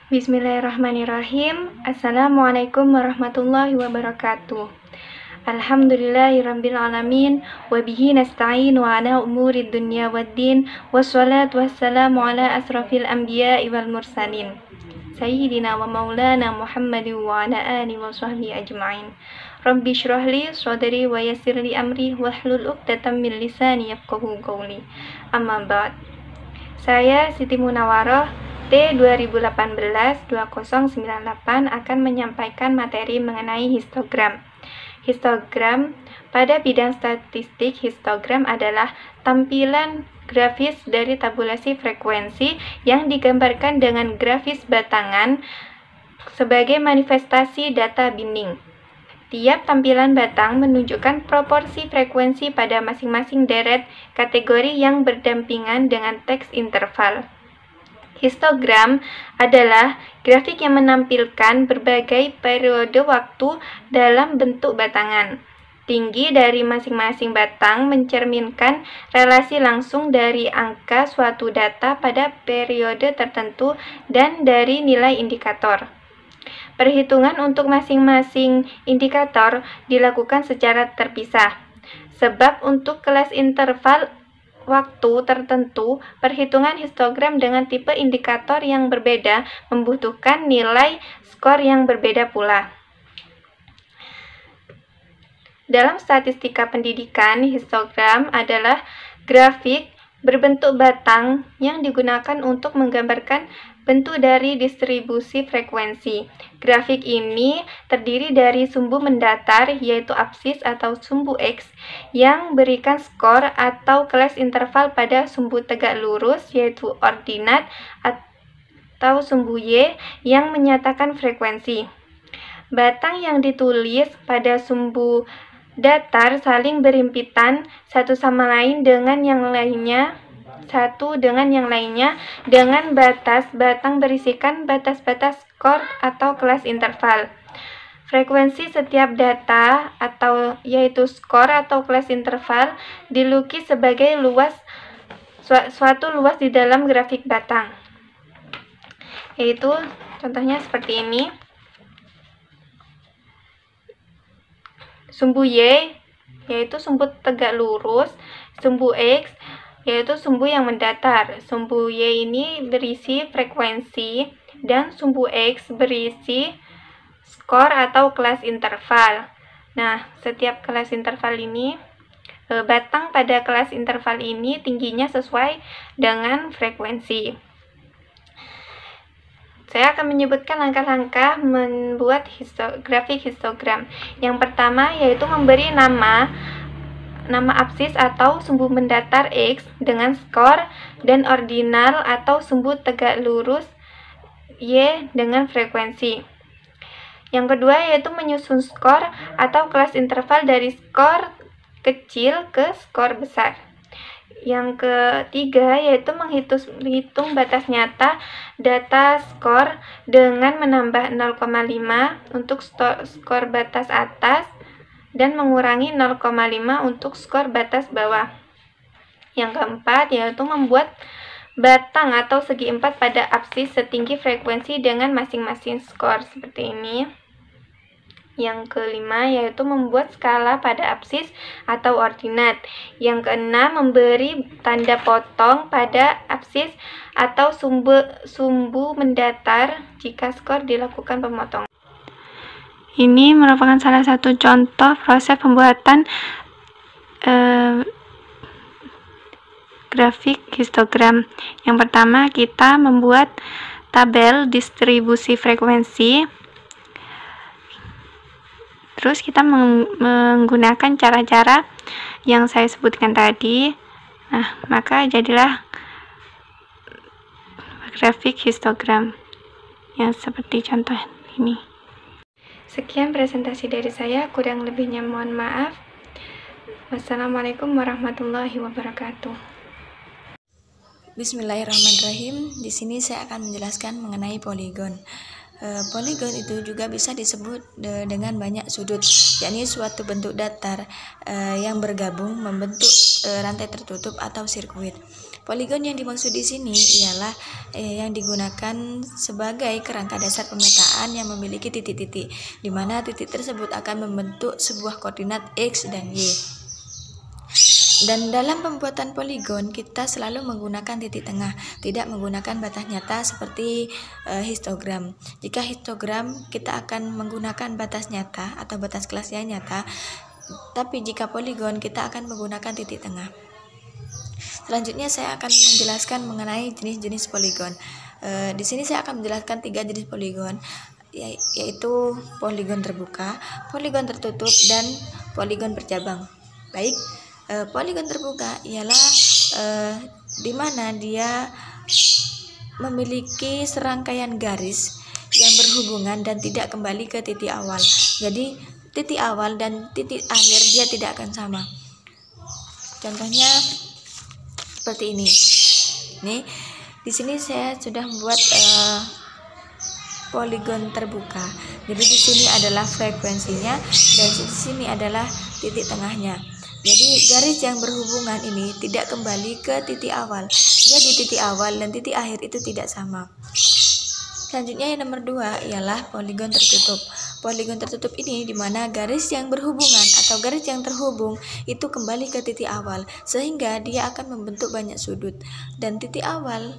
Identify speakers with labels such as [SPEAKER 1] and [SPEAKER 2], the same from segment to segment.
[SPEAKER 1] Bismillahirrahmanirrahim. Assalamualaikum warahmatullahi wabarakatuh. Alhamdulillahirabbil alamin wa bihi nasta'in wa ala umuri dunya waddin wassalatu wassalamu ala asrafil anbiya'i wal mursalin sayyidina wa maulana Muhammadin wa ala alihi wa sahbihi ajma'in. Rabbi shrah li sadri wa yassir li amri wahlul 'uqdatam min lisani yafqahu qawli. Amma ba'd. Saya Siti Munawarah T 2018-2098 akan menyampaikan materi mengenai histogram. Histogram pada bidang statistik, histogram adalah tampilan grafis dari tabulasi frekuensi yang digambarkan dengan grafis batangan sebagai manifestasi data binding. Tiap tampilan batang menunjukkan proporsi frekuensi pada masing-masing deret kategori yang berdampingan dengan teks interval. Histogram adalah grafik yang menampilkan berbagai periode waktu dalam bentuk batangan. Tinggi dari masing-masing batang mencerminkan relasi langsung dari angka suatu data pada periode tertentu dan dari nilai indikator. Perhitungan untuk masing-masing indikator dilakukan secara terpisah, sebab untuk kelas interval waktu tertentu, perhitungan histogram dengan tipe indikator yang berbeda membutuhkan nilai skor yang berbeda pula. Dalam statistika pendidikan, histogram adalah grafik berbentuk batang yang digunakan untuk menggambarkan bentuk dari distribusi frekuensi. Grafik ini terdiri dari sumbu mendatar, yaitu absis atau sumbu X, yang berikan skor atau kelas interval pada sumbu tegak lurus, yaitu ordinat, atau sumbu Y, yang menyatakan frekuensi. Batang yang ditulis pada sumbu datar saling berhimpitan satu sama lain dengan yang lainnya, dengan batas batang berisikan batas-batas skor atau kelas interval. Frekuensi setiap data atau yaitu skor atau kelas interval dilukis sebagai suatu luas di dalam grafik batang. Yaitu contohnya seperti ini. Sumbu Y yaitu sumbu tegak lurus, sumbu X yaitu sumbu yang mendatar. Sumbu Y ini berisi frekuensi dan sumbu X berisi skor atau kelas interval. Nah, setiap kelas interval ini, batang pada kelas interval ini tingginya sesuai dengan frekuensi. Saya akan menyebutkan langkah-langkah membuat grafik histogram. Yang pertama yaitu memberi nama absis atau sumbu mendatar X dengan skor dan ordinal atau sumbu tegak lurus Y dengan frekuensi. Yang kedua yaitu menyusun skor atau kelas interval dari skor kecil ke skor besar. Yang ketiga yaitu menghitung batas nyata data skor dengan menambah 0,5 untuk skor batas atas dan mengurangi 0,5 untuk skor batas bawah. Yang keempat yaitu membuat batang atau segi empat pada absis setinggi frekuensi dengan masing-masing skor seperti ini. Yang kelima yaitu membuat skala pada absis atau ordinat. Yang keenam memberi tanda potong pada absis atau sumbu mendatar jika skor dilakukan pemotongan. Ini merupakan salah satu contoh proses pembuatan grafik histogram. Yang pertama kita membuat tabel distribusi frekuensi. Terus kita menggunakan cara-cara yang saya sebutkan tadi. Nah, maka jadilah grafik histogram yang seperti contoh ini. Sekian presentasi dari saya, kurang lebihnya mohon maaf. Wassalamualaikum warahmatullahi wabarakatuh.
[SPEAKER 2] Bismillahirrahmanirrahim. Di sini saya akan menjelaskan mengenai poligon. Poligon itu juga bisa disebut dengan banyak sudut, yakni suatu bentuk datar yang bergabung membentuk rantai tertutup atau sirkuit. Poligon yang dimaksud di sini ialah yang digunakan sebagai kerangka dasar pemetaan yang memiliki titik-titik, di mana titik tersebut akan membentuk sebuah koordinat X dan Y. Dan dalam pembuatan poligon kita selalu menggunakan titik tengah, tidak menggunakan batas nyata seperti histogram. Jika histogram kita akan menggunakan batas nyata atau batas kelas yang nyata, tapi jika poligon kita akan menggunakan titik tengah. Selanjutnya saya akan menjelaskan mengenai jenis-jenis poligon. Di sini saya akan menjelaskan 3 jenis poligon, yaitu poligon terbuka, poligon tertutup, dan poligon bercabang. Baik. Poligon terbuka ialah di mana dia memiliki serangkaian garis yang berhubungan dan tidak kembali ke titik awal. Jadi titik awal dan titik akhir dia tidak akan sama. Contohnya seperti ini. Nih, di sini saya sudah membuat poligon terbuka. Jadi di sini adalah frekuensinya dan di sini adalah titik tengahnya. Jadi garis yang berhubungan ini tidak kembali ke titik awal. Jadi titik awal dan titik akhir itu tidak sama. Selanjutnya yang nomor 2 ialah poligon tertutup. Poligon tertutup ini di mana garis yang berhubungan atau garis yang terhubung itu kembali ke titik awal, sehingga dia akan membentuk banyak sudut. Dan titik awal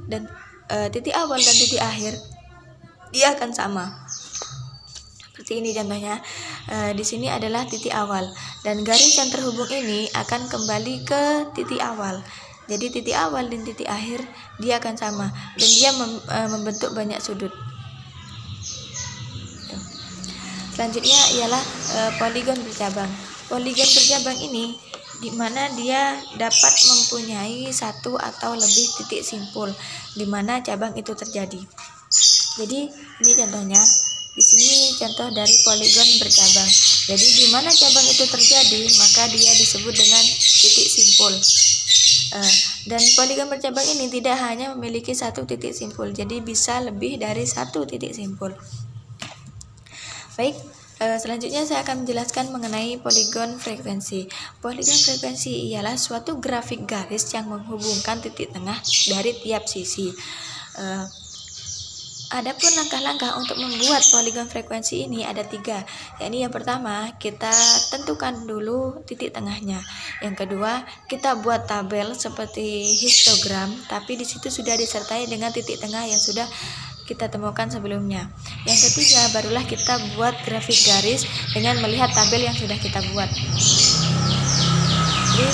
[SPEAKER 2] dan titik akhir dia akan sama. Seperti ini contohnya. Di sini adalah titik awal dan garis yang terhubung ini akan kembali ke titik awal. Jadi titik awal dan titik akhir dia akan sama dan dia membentuk banyak sudut. Selanjutnya ialah poligon bercabang. Poligon bercabang ini di mana dia dapat mempunyai satu atau lebih titik simpul di mana cabang itu terjadi. Jadi ini contohnya. Di sini contoh dari poligon bercabang. Jadi di mana cabang itu terjadi, maka dia disebut dengan titik simpul. Dan poligon bercabang ini tidak hanya memiliki satu titik simpul, jadi bisa lebih dari satu titik simpul. Baik, selanjutnya saya akan menjelaskan mengenai poligon frekuensi. Poligon frekuensi ialah suatu grafik garis yang menghubungkan titik tengah dari tiap sisi. Adapun langkah-langkah untuk membuat poligon frekuensi ini ada 3. Yakni yang pertama, kita tentukan dulu titik tengahnya. Yang kedua, kita buat tabel seperti histogram, tapi di situ sudah disertai dengan titik tengah yang sudah kita temukan sebelumnya. Yang ketiga, barulah kita buat grafik garis dengan melihat tabel yang sudah kita buat. Jadi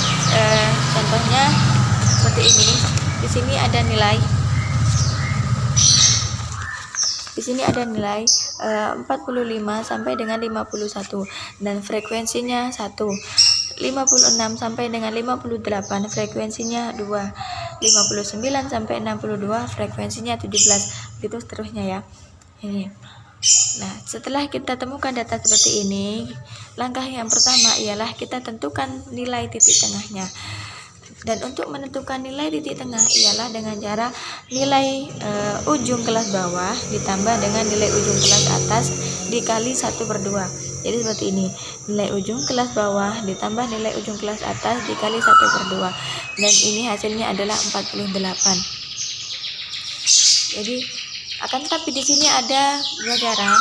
[SPEAKER 2] contohnya seperti ini. Di sini ada nilai. Di sini ada nilai 45 sampai dengan 51 dan frekuensinya 1. 56 sampai dengan 58 frekuensinya 2. 59 sampai 62 frekuensinya 17. Gitu seterusnya ya. Ini. Nah, setelah kita temukan data seperti ini, langkah yang pertama ialah kita tentukan nilai titik tengahnya. Dan untuk menentukan nilai titik tengah ialah dengan cara nilai ujung kelas bawah ditambah dengan nilai ujung kelas atas dikali 1/2. Jadi seperti ini, nilai ujung kelas bawah ditambah nilai ujung kelas atas dikali 1/2. Dan ini hasilnya adalah 48. Jadi akan tetapi di sini ada 2 cara.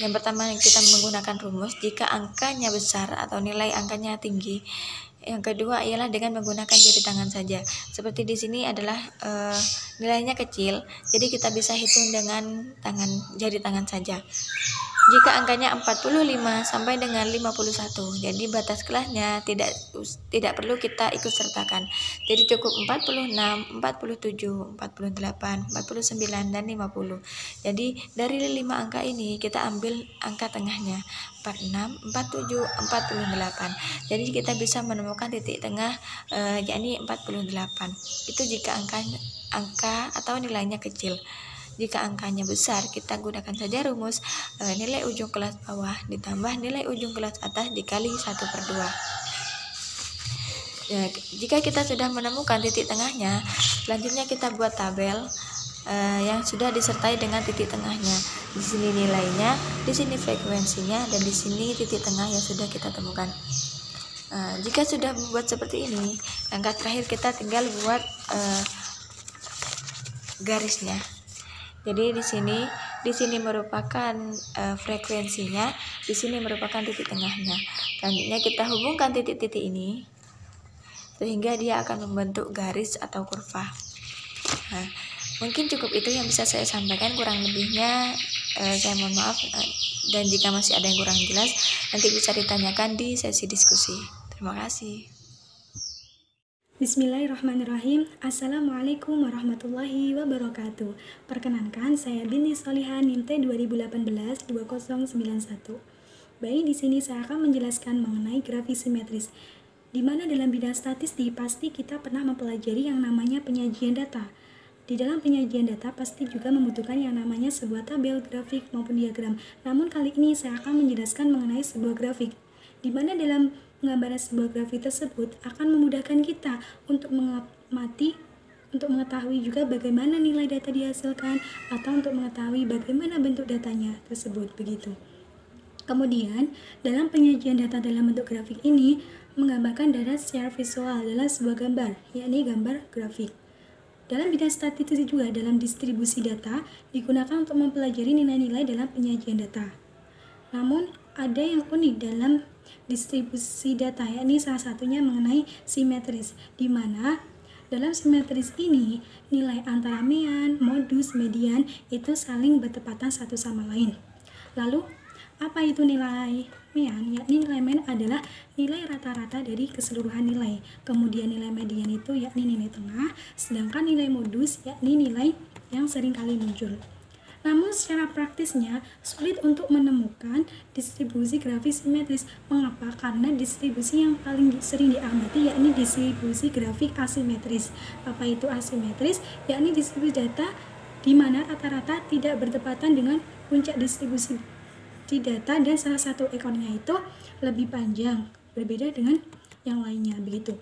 [SPEAKER 2] Yang pertama kita menggunakan rumus jika angkanya besar atau nilai angkanya tinggi. Yang kedua ialah dengan menggunakan jari tangan saja. Seperti di sini adalah nilainya kecil, jadi kita bisa hitung dengan jari tangan saja. Jika angkanya 45 sampai dengan 51, jadi batas kelasnya tidak perlu kita ikut sertakan. Jadi cukup 46, 47, 48, 49 dan 50. Jadi dari 5 angka ini kita ambil angka tengahnya 46, 47, 48. Jadi kita bisa menemukan titik tengah yakni 48. Itu jika angka atau nilainya kecil. Jika angkanya besar, kita gunakan saja rumus nilai ujung kelas bawah ditambah nilai ujung kelas atas dikali 1/2. Ya, jika kita sudah menemukan titik tengahnya, selanjutnya kita buat tabel. yang sudah disertai dengan titik tengahnya. Di sini nilainya, di sini frekuensinya, dan di sini titik tengah yang sudah kita temukan. Jika sudah membuat seperti ini, langkah terakhir kita tinggal buat garisnya. Jadi di sini merupakan frekuensinya, di sini merupakan titik tengahnya. Selanjutnya kita hubungkan titik-titik ini sehingga dia akan membentuk garis atau kurva. Nah, mungkin cukup itu yang bisa saya sampaikan, kurang lebihnya saya mohon maaf, dan jika masih ada yang kurang jelas nanti bisa ditanyakan di sesi diskusi. Terima kasih.
[SPEAKER 3] Bismillahirrahmanirrahim. Assalamualaikum warahmatullahi wabarakatuh. Perkenankan, saya Binti Solihan NIMT 2018-2091. Baik, di sini saya akan menjelaskan mengenai grafik simetris, di mana dalam bidang statistik pasti kita pernah mempelajari yang namanya penyajian data. Di dalam penyajian data pasti juga membutuhkan yang namanya sebuah tabel, grafik, maupun diagram. Namun kali ini saya akan menjelaskan mengenai sebuah grafik, di mana dalam penggambaran sebuah grafik tersebut akan memudahkan kita untuk mengamati, untuk mengetahui juga bagaimana nilai data dihasilkan, atau untuk mengetahui bagaimana bentuk datanya tersebut, begitu. Kemudian, dalam penyajian data dalam bentuk grafik ini menggambarkan data secara visual dalam sebuah gambar, yakni gambar grafik. Dalam bidang statistik juga, dalam distribusi data digunakan untuk mempelajari nilai-nilai dalam penyajian data. Namun, ada yang unik dalam distribusi data, yakni salah satunya mengenai simetris, di mana dalam simetris ini nilai antara mean, modus, median itu saling bertepatan satu sama lain. Lalu apa itu nilai mean? Yakni nilai mean adalah nilai rata-rata dari keseluruhan nilai. Kemudian nilai median itu yakni nilai tengah, sedangkan nilai modus yakni nilai yang sering kali muncul. Namun secara praktisnya sulit untuk menemukan distribusi grafik simetris. Mengapa? Karena distribusi yang paling sering diamati yakni distribusi grafik asimetris. Apa itu asimetris? Yakni distribusi data di mana rata-rata tidak bertepatan dengan puncak distribusi di data, dan salah satu ekornya itu lebih panjang, berbeda dengan yang lainnya, begitu.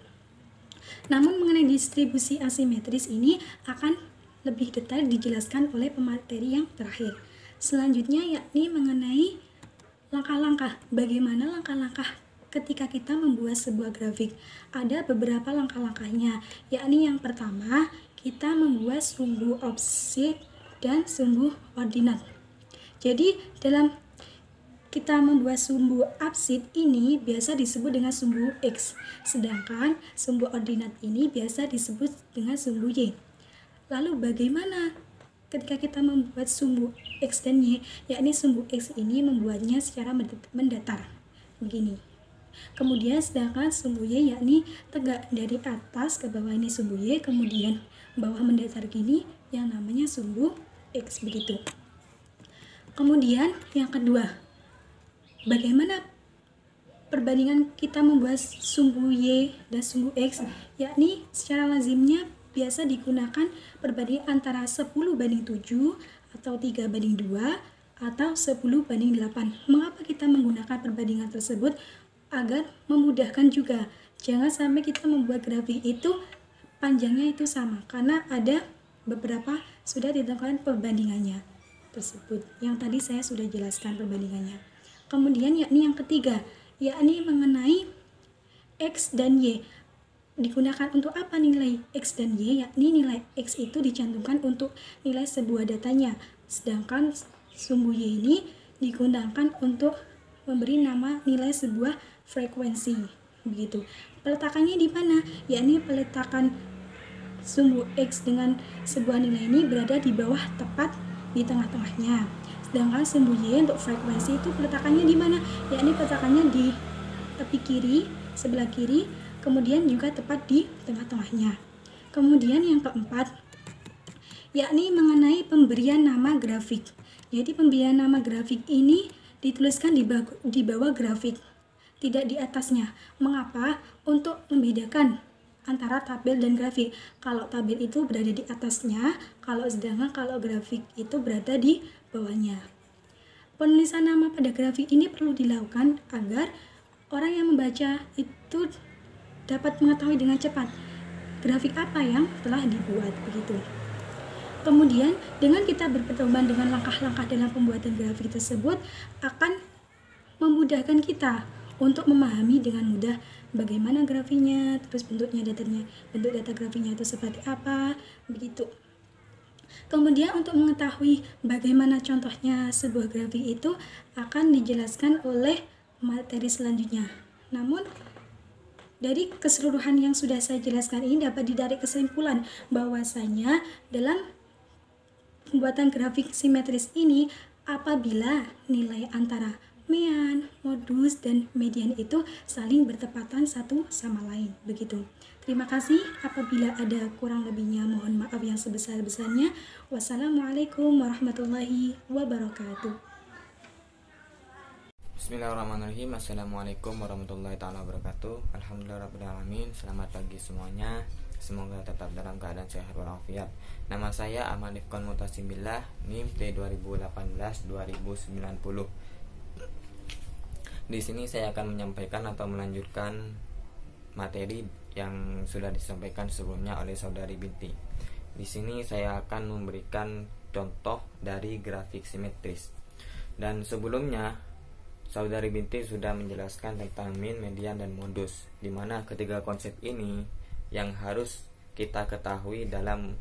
[SPEAKER 3] Namun mengenai distribusi asimetris ini akan lebih detail dijelaskan oleh pemateri yang terakhir. Selanjutnya yakni mengenai langkah-langkah. Bagaimana langkah-langkah ketika kita membuat sebuah grafik? Ada beberapa langkah-langkahnya, yakni yang pertama kita membuat sumbu offset dan sumbu ordinat. Jadi dalam kita membuat sumbu absid ini biasa disebut dengan sumbu X, sedangkan sumbu ordinat ini biasa disebut dengan sumbu Y. Lalu bagaimana ketika kita membuat sumbu X dan Y? Yakni sumbu X ini membuatnya secara mendatar, begini. Kemudian sedangkan sumbu Y yakni tegak dari atas ke bawah, ini sumbu Y, kemudian bawah mendatar gini yang namanya sumbu X, begitu. Kemudian yang kedua, bagaimana perbandingan kita membuat sumbu Y dan sumbu X? Yakni secara lazimnya biasa digunakan perbandingan antara 10:7 atau 3:2 atau 10:8. Mengapa kita menggunakan perbandingan tersebut? Agar memudahkan juga. Jangan sampai kita membuat grafik itu panjangnya itu sama, karena ada beberapa sudah ditentukan perbandingannya tersebut. Yang tadi saya sudah jelaskan perbandingannya. Kemudian yakni yang ketiga, yakni mengenai X dan Y. Digunakan untuk apa nilai X dan Y? Yakni nilai X itu dicantumkan untuk nilai sebuah datanya, sedangkan sumbu Y ini digunakan untuk memberi nama nilai sebuah frekuensi, begitu. Peletakannya di mana? Yakni peletakan sumbu X dengan sebuah nilai ini berada di bawah tepat di tengah-tengahnya. Sedangkan sumbu Y untuk frekuensi itu peletakannya di mana? Yakni peletakannya di tepi kiri, sebelah kiri, kemudian juga tepat di tengah-tengahnya. Kemudian yang keempat, yakni mengenai pemberian nama grafik. Jadi pemberian nama grafik ini dituliskan di bawah grafik, tidak di atasnya. Mengapa? Untuk membedakan antara tabel dan grafik. Kalau tabel itu berada di atasnya, sedangkan kalau grafik itu berada di bawahnya. Penulisan nama pada grafik ini perlu dilakukan agar orang yang membaca itu dapat mengetahui dengan cepat grafik apa yang telah dibuat, begitu. Kemudian dengan kita berpedoman dengan langkah-langkah dalam pembuatan grafik tersebut akan memudahkan kita untuk memahami dengan mudah bagaimana grafiknya, terus bentuk data grafiknya itu seperti apa, begitu. Kemudian untuk mengetahui bagaimana contohnya sebuah grafik itu akan dijelaskan oleh materi selanjutnya. Namun dari keseluruhan yang sudah saya jelaskan ini dapat ditarik kesimpulan bahwasanya dalam pembuatan grafik simetris ini apabila nilai antara mean, modus, dan median itu saling bertepatan satu sama lain, begitu. Terima kasih. Apabila ada kurang lebihnya mohon maaf yang sebesar-besarnya. Wassalamualaikum warahmatullahi wabarakatuh.
[SPEAKER 4] Bismillahirrahmanirrahim. Assalamualaikum warahmatullahi taala wabarakatuh. Alhamdulillahirrahmanirrahim. Selamat pagi semuanya. Semoga tetap dalam keadaan sehat walafiat. Nama saya Ahmad Ifkon Mutasimbillah, NIM T2018-2090. Di sini saya akan menyampaikan atau melanjutkan materi yang sudah disampaikan sebelumnya oleh saudari Binti. Di sini saya akan memberikan contoh dari grafik simetris. Dan sebelumnya saudari Binti sudah menjelaskan tentang mean, median, dan modus, di mana ketiga konsep ini yang harus kita ketahui dalam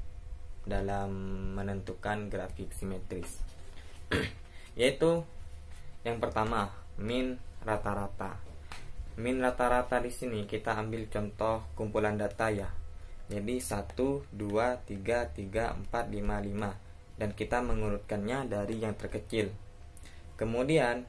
[SPEAKER 4] menentukan grafik simetris. Yaitu yang pertama, mean rata-rata. Mean rata-rata di sini kita ambil contoh kumpulan data ya. Jadi 1, 2, 3, 3, 4, 5, 5, dan kita mengurutkannya dari yang terkecil. Kemudian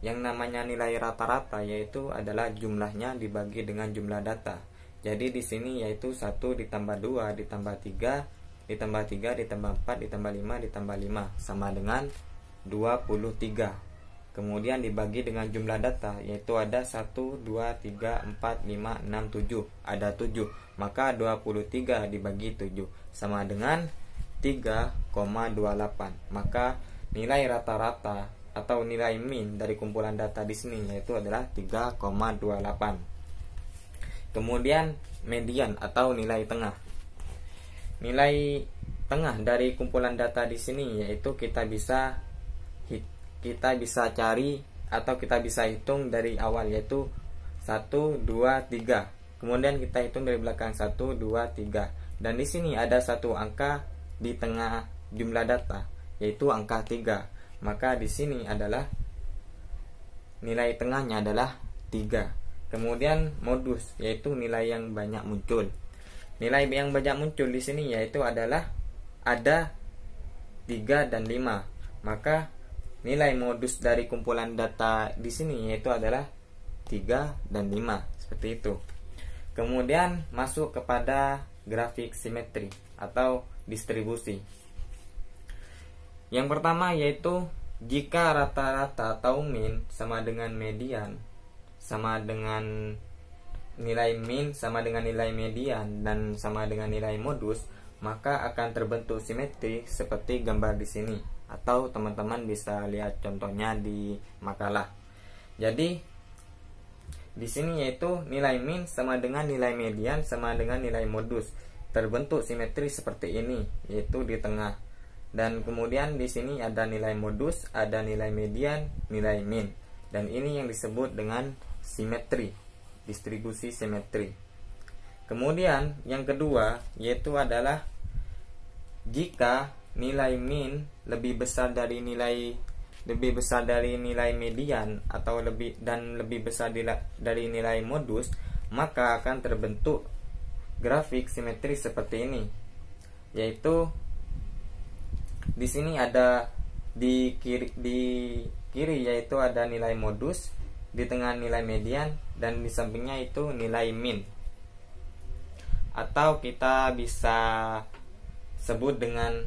[SPEAKER 4] yang namanya nilai rata-rata yaitu adalah jumlahnya dibagi dengan jumlah data. Jadi di sini yaitu 1 ditambah 2 ditambah 3 ditambah 3 ditambah 4 ditambah 5 ditambah 5 sama dengan 23. Kemudian dibagi dengan jumlah data yaitu ada 1, 2, 3, 4, 5, 6, 7. Ada 7. Maka 23 dibagi 7 sama dengan 3,28. Maka nilai rata-rata atau nilai mean dari kumpulan data di sini yaitu adalah 3,28. Kemudian median atau nilai tengah. Nilai tengah dari kumpulan data di sini yaitu kita bisa cari atau kita bisa hitung dari awal yaitu 1, 2, 3. Kemudian kita hitung dari belakang 1, 2, 3. Dan di sini ada satu angka di tengah jumlah data yaitu angka 3. Maka di sini adalah nilai tengahnya adalah 3. Kemudian modus yaitu nilai yang banyak muncul. Nilai yang banyak muncul di sini yaitu adalah ada 3 dan 5. Maka nilai modus dari kumpulan data di sini yaitu adalah 3 dan 5, seperti itu. Kemudian masuk kepada grafik simetri atau distribusi. Yang pertama yaitu jika rata-rata atau mean sama dengan median sama dengan nilai mean sama dengan nilai median dan sama dengan nilai modus, maka akan terbentuk simetri seperti gambar di sini. Atau teman-teman bisa lihat contohnya di makalah. Jadi di sini yaitu nilai mean sama dengan nilai median sama dengan nilai modus. Terbentuk simetri seperti ini yaitu di tengah. Dan kemudian di sini ada nilai modus, ada nilai median, nilai mean. Dan ini yang disebut dengan simetri, distribusi simetri. Kemudian yang kedua yaitu adalah jika nilai mean lebih besar dari nilai median atau lebih besar dari nilai modus, maka akan terbentuk grafik simetri seperti ini. Yaitu di sini ada di kiri yaitu ada nilai modus, di tengah nilai median, dan di sampingnya itu nilai mean. Atau kita bisa sebut dengan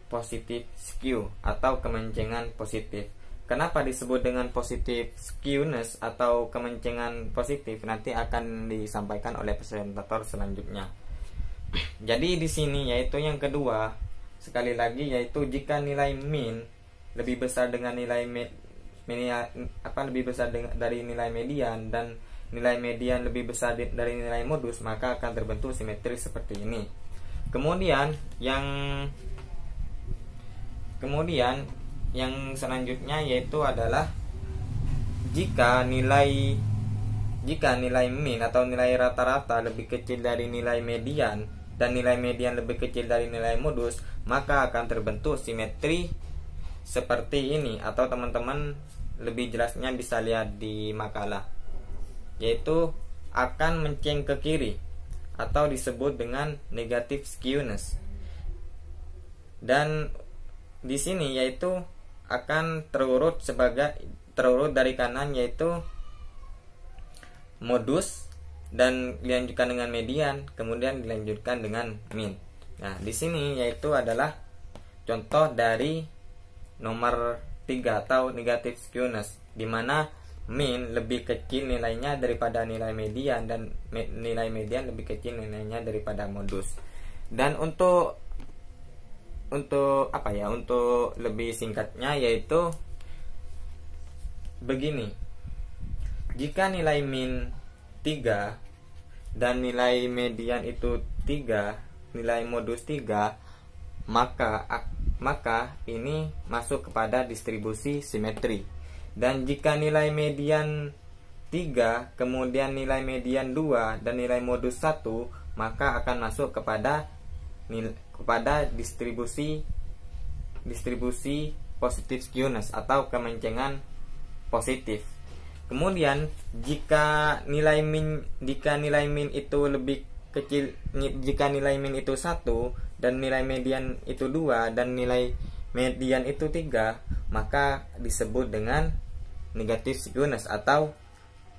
[SPEAKER 4] positive skew atau kemencengan positif. Kenapa disebut dengan positive skewness atau kemencengan positif? Nanti akan disampaikan oleh presentator selanjutnya. Jadi di sini yaitu yang kedua, sekali lagi yaitu jika nilai mean lebih besar dengan dari nilai median dan nilai median lebih besar dari nilai modus, maka akan terbentuk simetri seperti ini. Kemudian yang Kemudian yang selanjutnya yaitu adalah jika nilai min atau nilai rata-rata lebih kecil dari nilai median dan nilai median lebih kecil dari nilai modus, maka akan terbentuk simetri seperti ini, atau teman-teman lebih jelasnya bisa lihat di makalah, yaitu akan menceng ke kiri atau disebut dengan negative skewness. Dan di sini yaitu akan terurut dari kanan, yaitu modus, dan dilanjutkan dengan median, kemudian dilanjutkan dengan min. Nah, di sini yaitu adalah contoh dari nomor 3 atau negative skewness, di mana min lebih kecil nilainya daripada nilai median dan nilai median lebih kecil nilainya daripada modus. Dan untuk lebih singkatnya yaitu begini. Jika nilai min 3 dan nilai median itu 3, nilai modus 3, maka ini masuk kepada distribusi simetri. Dan jika nilai median 3, kemudian nilai median 2 dan nilai modus 1, maka akan masuk kepada distribusi positive skewness atau kemencengan positif. Kemudian jika nilai min itu lebih kecil, jika nilai min itu 1 dan nilai median itu 2 dan nilai median itu 3, maka disebut dengan negative skewness atau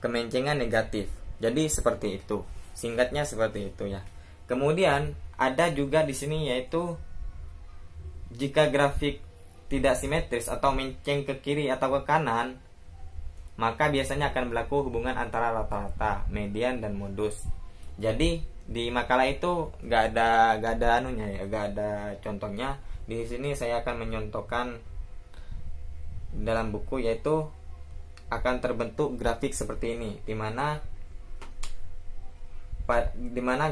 [SPEAKER 4] kemencengan negatif. Jadi seperti itu. Singkatnya seperti itu ya. Kemudian ada juga di sini yaitu jika grafik tidak simetris atau menceng ke kiri atau ke kanan, maka biasanya akan berlaku hubungan antara rata-rata, median, dan modus. Jadi di makalah itu gak ada contohnya. Di sini saya akan menyontohkan dalam buku, yaitu akan terbentuk grafik seperti ini, di mana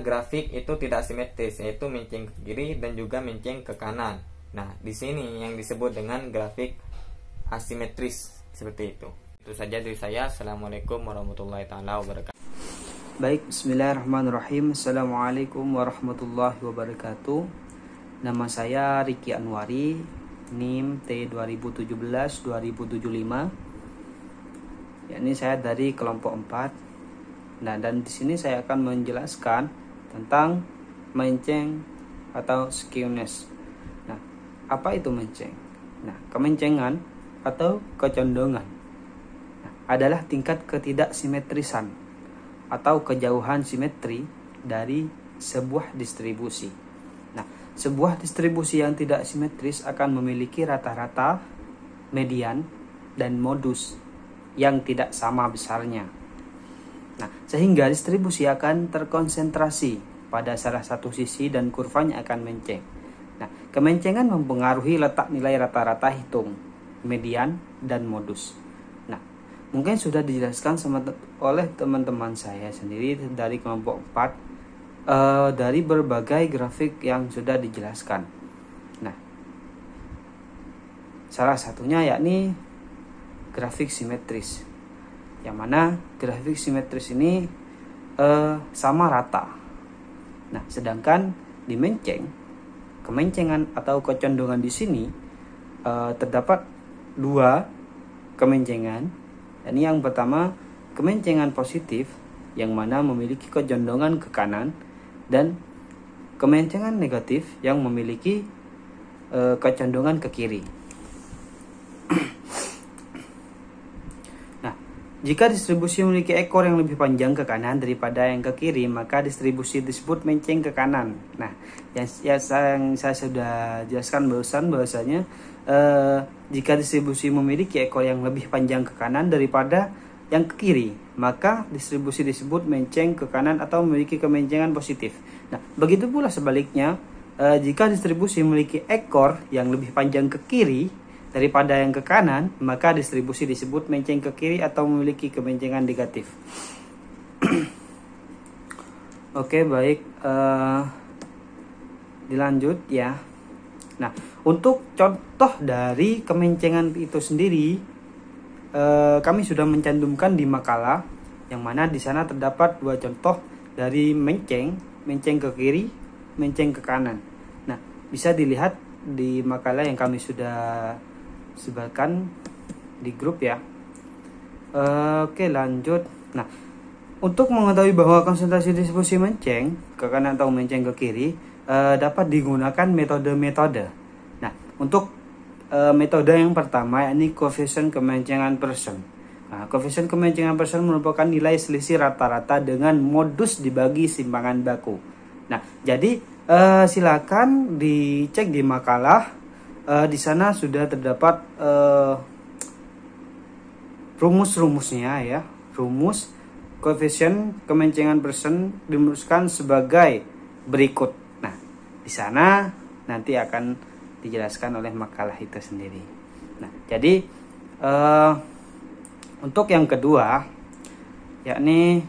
[SPEAKER 4] grafik itu tidak simetris, yaitu menceng ke kiri dan juga menceng ke kanan. Nah, di sini yang disebut dengan grafik asimetris seperti itu. Itu saja dari saya. Assalamualaikum warahmatullahi taala wabarakatuh.
[SPEAKER 5] Baik, bismillahirrahmanirrahim. Assalamualaikum warahmatullahi wabarakatuh. Nama saya Riki Anwari, NIM T2017-2075. Ini saya dari kelompok 4. Nah, dan di sini saya akan menjelaskan tentang menceng atau skewness. Nah, apa itu menceng? Nah, kemencengan atau kecondongan adalah tingkat ketidaksimetrisan atau kejauhan simetri dari sebuah distribusi. Nah, sebuah distribusi yang tidak simetris akan memiliki rata-rata, median, dan modus yang tidak sama besarnya. Nah, sehingga distribusi akan terkonsentrasi pada salah satu sisi dan kurvanya akan menceng. Nah, kemencengan mempengaruhi letak nilai rata-rata hitung, median, dan modus. Mungkin sudah dijelaskan oleh teman-teman saya sendiri dari kelompok 4 dari berbagai grafik yang sudah dijelaskan. Nah, salah satunya yakni grafik simetris, yang mana grafik simetris ini sama rata. Nah, sedangkan di menceng, kemencengan atau kecondongan di sini terdapat 2 kemencengan. Ini yang pertama, kemencengan positif yang mana memiliki kecondongan ke kanan, dan kemencengan negatif yang memiliki kecondongan ke kiri. Nah, jika distribusi memiliki ekor yang lebih panjang ke kanan daripada yang ke kiri, maka distribusi disebut menceng ke kanan. Nah, yang saya sudah jelaskan barusan bahwasanya jika distribusi memiliki ekor yang lebih panjang ke kanan daripada yang ke kiri, maka distribusi disebut menceng ke kanan atau memiliki kemencengan positif. Nah, begitu pula sebaliknya, jika distribusi memiliki ekor yang lebih panjang ke kiri daripada yang ke kanan, maka distribusi disebut menceng ke kiri atau memiliki kemencengan negatif. Oke, baik, dilanjut ya. Nah, untuk contoh dari kemencengan itu sendiri, kami sudah mencantumkan di makalah, yang mana di sana terdapat 2 contoh dari menceng ke kiri, menceng ke kanan. Nah, bisa dilihat di makalah yang kami sudah sebarkan di grup ya. Oke, lanjut. Nah, untuk mengetahui bahwa konsentrasi distribusi menceng ke kanan atau menceng ke kiri dapat digunakan metode-metode. Nah, untuk metode yang pertama yakni koefisien kemencengan Pearson. Nah, koefisien kemencengan Pearson merupakan nilai selisih rata-rata dengan modus dibagi simpangan baku. Nah, jadi silakan dicek di makalah. Di sana sudah terdapat rumus-rumusnya ya. Rumus koefisien kemencengan Pearson dirumuskan sebagai berikut. Nah, di sana nanti akan dijelaskan oleh makalah itu sendiri. Nah, jadi untuk yang kedua yakni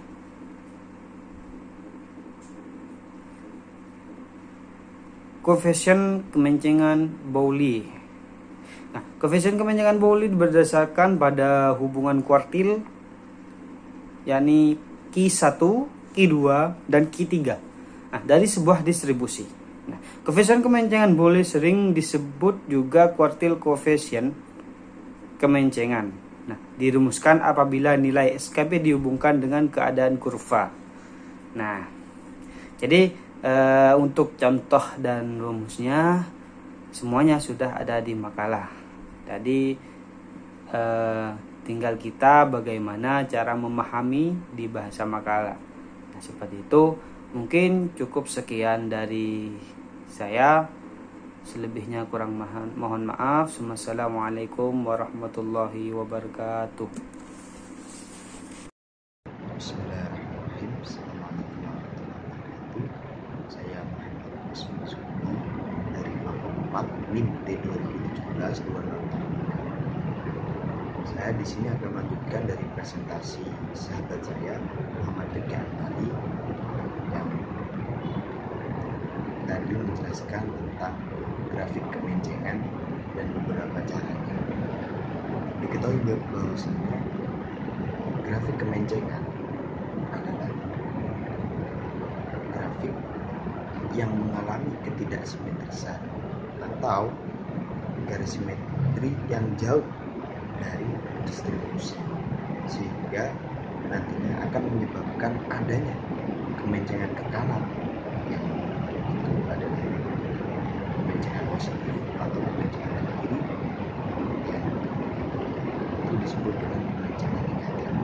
[SPEAKER 5] koefisien kemencengan Bowley. Nah, koefisien kemencengan Bowley berdasarkan pada hubungan kuartil yakni Q1, Q2, dan Q3. Nah, dari sebuah distribusi. Nah, koefisien kemencengan Bowley sering disebut juga kuartil koefisien kemencengan. Nah, dirumuskan apabila nilai SKP dihubungkan dengan keadaan kurva. Nah, jadi untuk contoh dan rumusnya semuanya sudah ada di makalah. Tadi tinggal kita bagaimana cara memahami di bahasa makalah. Nah, seperti itu. Mungkin cukup sekian dari saya. Selebihnya kurang mohon maaf. Wassalamualaikum warahmatullahi wabarakatuh.
[SPEAKER 6] Bismillahirrahmanirrahim. Assalamualaikum warahmatullahi wabarakatuh. Saya Muhammad Ismail Sukni dari kelompok 4 NIM T2017 2020. Saya di sini akan melanjutkan dari presentasi sahabat saya Muhammad Riki Antari yang tadi menjelaskan tentang grafik kemencengan dan beberapa caranya. Diketahui bahwasanya grafik kemencengan adalah grafik yang mengalami ketidaksimetrisan atau garis simetri yang jauh dari distribusi, sehingga nantinya akan menyebabkan adanya kemencengan ke kanan yang itu adalah kemencengan positif atau kemencengan ke kiri yang itu disebut dengan kemencengan negatif.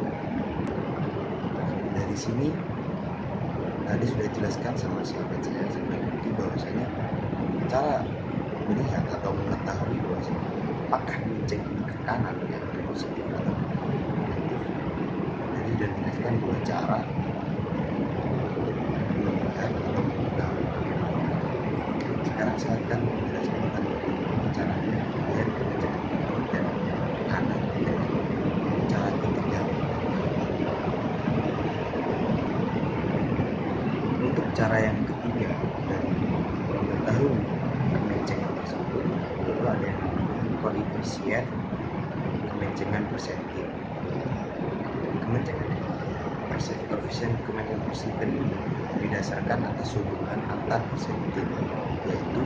[SPEAKER 6] Dari sini tadi sudah dijelaskan sama sahabat saya seperti bahwasanya cara melihat atau mengetahui bahwasanya apakah kemenceng ini ke kanan yang positif atau negatif. Jadi sudah dijelaskan 2 cara melihat atau mengetahui bagaimana. Sekarang saya akan menjelaskan tentang caranya melihat kemencengan kiri dan kanan dengan cara ketiga. Untuk cara yang ketiga dari mengetahui kemencengan tersebut itu ada yang namanya koefisien kemencengan persentil. Koefisien kemencengan persentil ini didasarkan atas hubungan antar persentil yaitu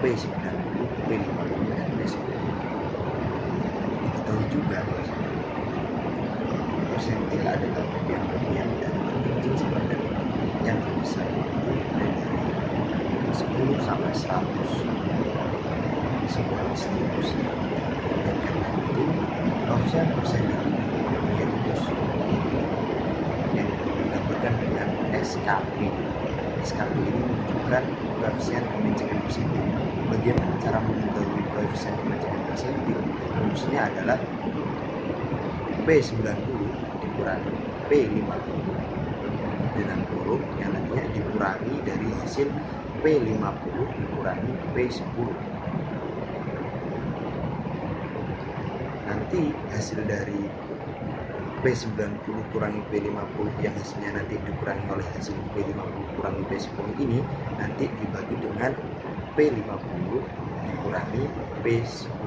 [SPEAKER 6] P90, P50, dan P10. Diketahui juga bahwa persentil adalah bagian-bagian dari terkecil sampai yang terbesar itu dari 10 sampai 100 sebuah distribusi. Dan karena itu koefisien persentil menjadi rumus yang digambarkan dengan SKP. SKP ini menunjukkan koefisien kemencengan persentil. Bagaimana cara mengetahui koefisien kemencengan persentil? Rumusnya adalah P90 dikurangi P50 dengan huruf yang nantinya dikurangi dari hasil P50 dikurangi P10. Nanti hasil dari P90 kurangi P50 yang hasilnya nanti dikurangi oleh hasil P50 kurangi P10 ini nanti dibagi dengan P50 dikurangi P10.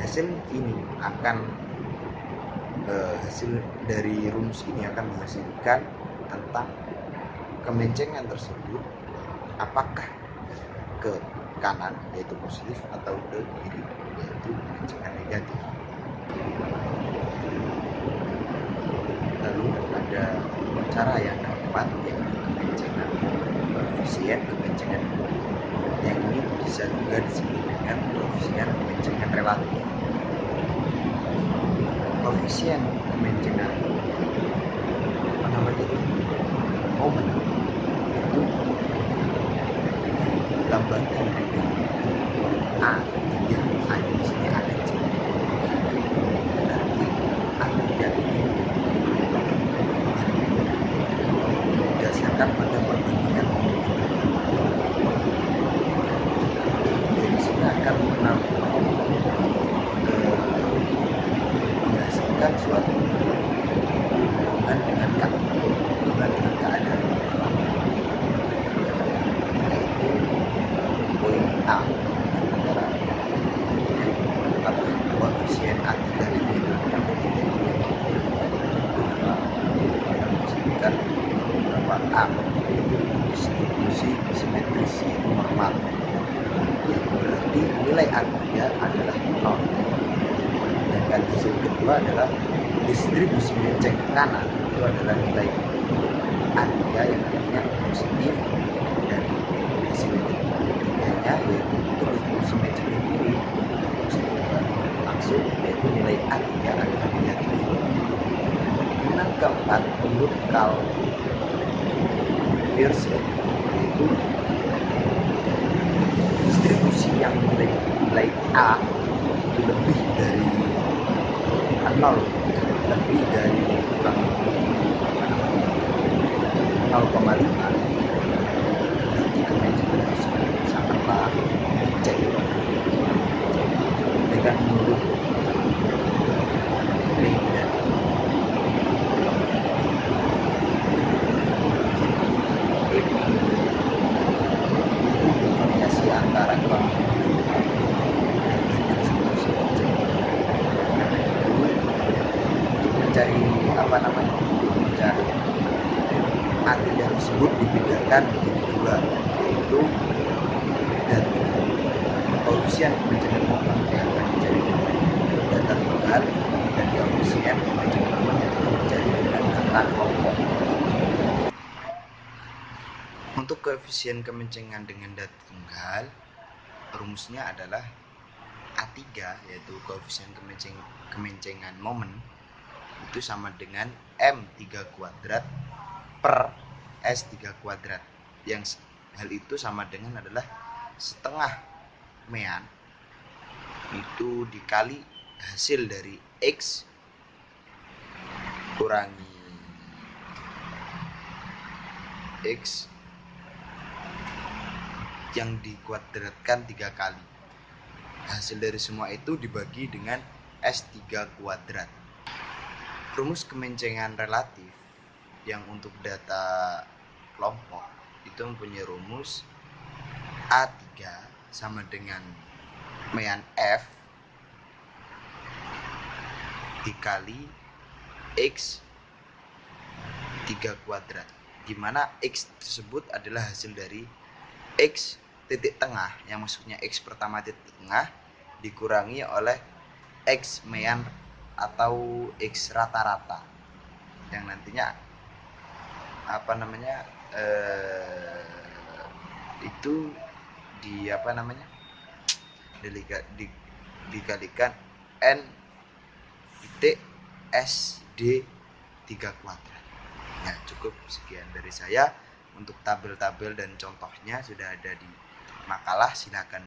[SPEAKER 6] Hasil ini akan hasil dari rumus ini akan menghasilkan tentang kemencengan tersebut apakah ke kanan yaitu positif atau ke kiri yaitu kemencengan negatif. Lalu ada cara yang keempat yaitu kemencengan koefisien kemencengan yang ini bisa juga disebut dengan koefisien kemencengan relatif. Koefisien kemencengan momen itu lambangkan dengan A3, A di sini ada C. Berarti A3 ini berdasarkan pada perbandingan momentum. Jadi sini akan menghasilkan suatu hubungan dengan keadaan, yaitu poin A antara koefisien A3 ini akan menghasilkan beberapa A, yaitu distribusi simetris yaitu normal, yang berarti nilai A3 adalah 0. Dan hasil kedua adalah distribusi menceng ke kanan, itu adalah nilai A3 yang artinya positif, dan hasil ketiganya yaitu distribusi menceng ke kiri langsung yaitu nilai A3 adalah negatif. Kemudian keempat menurut Karl Pearson yaitu distribusi yang nilai A itu lebih dari 0, lebih dari kurang 0,5, berarti kemencengan tersebut sangatlah menceng. Dengan menurut Leiden itu variasi antara kelompok mencari mencari A3 tersebut dibedakan menjadi dua, yaitu data koefisien kemencengan momen yang akan dicari dengan data tunggal dan koefisien kemencengan momen yang akan dicari dengan data kelompok. Untuk koefisien kemencengan dengan data tunggal, rumusnya adalah A3 yaitu koefisien kemencengan momen itu sama dengan M3 kuadrat per S3 kuadrat, yang hal itu sama dengan adalah setengah mean itu dikali hasil dari X kurangi X yang dikuadratkan 3 kali. Hasil dari semua itu dibagi dengan S3 kuadrat. Rumus kemencengan relatif yang untuk data kelompok itu mempunyai rumus A3 sama dengan mean F dikali X 3 kuadrat, di mana X tersebut adalah hasil dari X titik tengah, yang maksudnya X pertama titik tengah dikurangi oleh X mean atau X rata-rata, yang nantinya itu dikalikan N titik SD 3 kuadrat. Ya, cukup sekian dari saya. Untuk tabel-tabel dan contohnya sudah ada di makalah, silakan